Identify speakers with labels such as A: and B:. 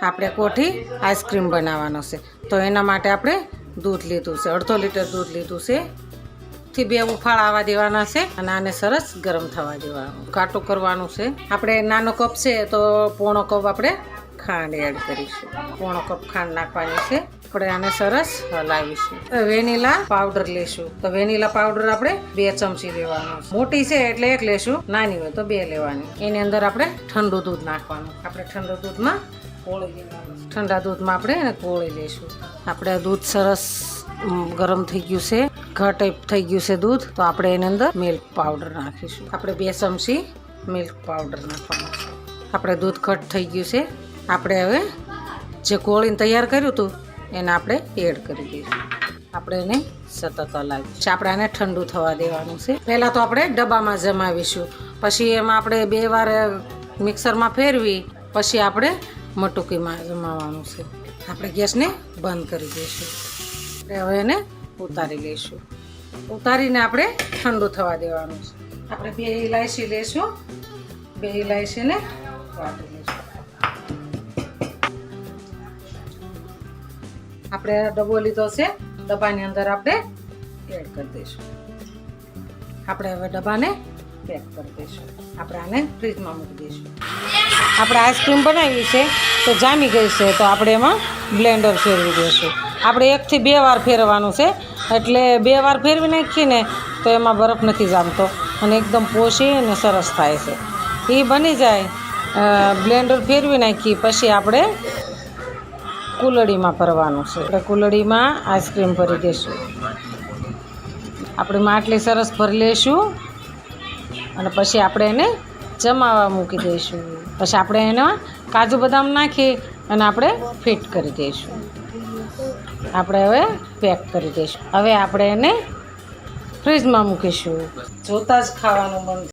A: આપણે કોઠી આઈસ્ક્રીમ બનાવવાનો છે. તો એના માટે આપણે દૂધ લીધું છે, 1/2 લીટર દૂધ લીધું છે. થી 2 ઉફાળ આવવા દેવાના છે અને આને સરસ ગરમ થવા દેવાનું, ઘાટું કરવાનું છે. આપણે નાનો કપ છે તો 1/4 કપ આપણે ખાંડ એડ કરીશું. 1/4 કપ ખાંડ નાખવાની છે. આપણે આને સરસ હલાવીશું. વેનીલા પાવડર લેશું. તો વેનીલા પાવડર આપણે 2 ચમચી લેવાનો. મોટી છે એટલે 1 લેશું, નાની હોય તો 2 લેવાની. એની અંદર આપણે ઠંડુ દૂધ નાખવાનું. આપણે ઠંડુ દૂધમાં કોળી લેવાનું. ઠંડા દૂધમાં આપણે એને કોળી લેશું. આપણે દૂધ સરસ ગરમ થઈ ગયું છે, ઘટ થઈ ગયું છે દૂધ. તો આપણે એની અંદર મિલ્ક પાવડર નાખીશું. આપણે 2 ચમચી મિલ્ક પાવડર નાખવાનું છે. આપણે દૂધ ઘટ થઈ ગયું છે. આપણે હવે જે કોળીને તૈયાર કર્યું હતું એને આપણે એડ કરી દઈશું. આપણે એને સતત હલાવીશું. આપણે આને ઠંડુ થવા દેવાનું છે. પહેલાં તો આપણે ડબ્બામાં જમાવીશું, પછી એમાં આપણે 2 વાર મિક્સરમાં ફેરવી પછી આપણે મટુકીમાં જમાવવાનું છે. આપણે ગેસને બંધ કરી દઈશું. હવે એને ઉતારી લઈશું. ઉતારીને આપણે ઠંડુ થવા દેવાનું છે. આપણે 2 ઇલાયચી લઈશું. 2 ઇલાયચીને વાટી લઈશું. આપણે ડબ્બો લીધો છે, ડબ્બાની અંદર આપણે એડ કરી દઈશું. આપણે હવે ડબ્બાને પેક કરી દઈશું. આપણે આને ફ્રીજમાં મૂકી દઈશું. આપણે આઈસ્ક્રીમ બનાવી છે તો જામી ગઈ છે, તો આપણે એમાં બ્લેન્ડર ફેરવી દઈશું. આપણે 1 થી 2 વાર ફેરવવાનું છે, એટલે 2 વાર ફેરવી નાખીને તો એમાં બરફ નથી જામતો અને એકદમ પોષી અને સરસ થાય છે. એ બની જાય. બ્લેન્ડર ફેરવી નાખી પછી આપણે કુલડીમાં ભરવાનું છે. આપણે કુલડીમાં આઈસ્ક્રીમ ભરી દઈશું. આપણે માટલી સરસ ભરી લઈશું અને પછી આપણે એને જમાવા મૂકી દઈશું. પછી આપણે એમાં કાજુ બદામ નાખી અને આપણે ફિટ કરી દઈશું. આપણે હવે પેક કરી દઈશું. હવે આપણે એને ફ્રીજમાં મૂકીશું. જોતાં જ ખાવાનું મન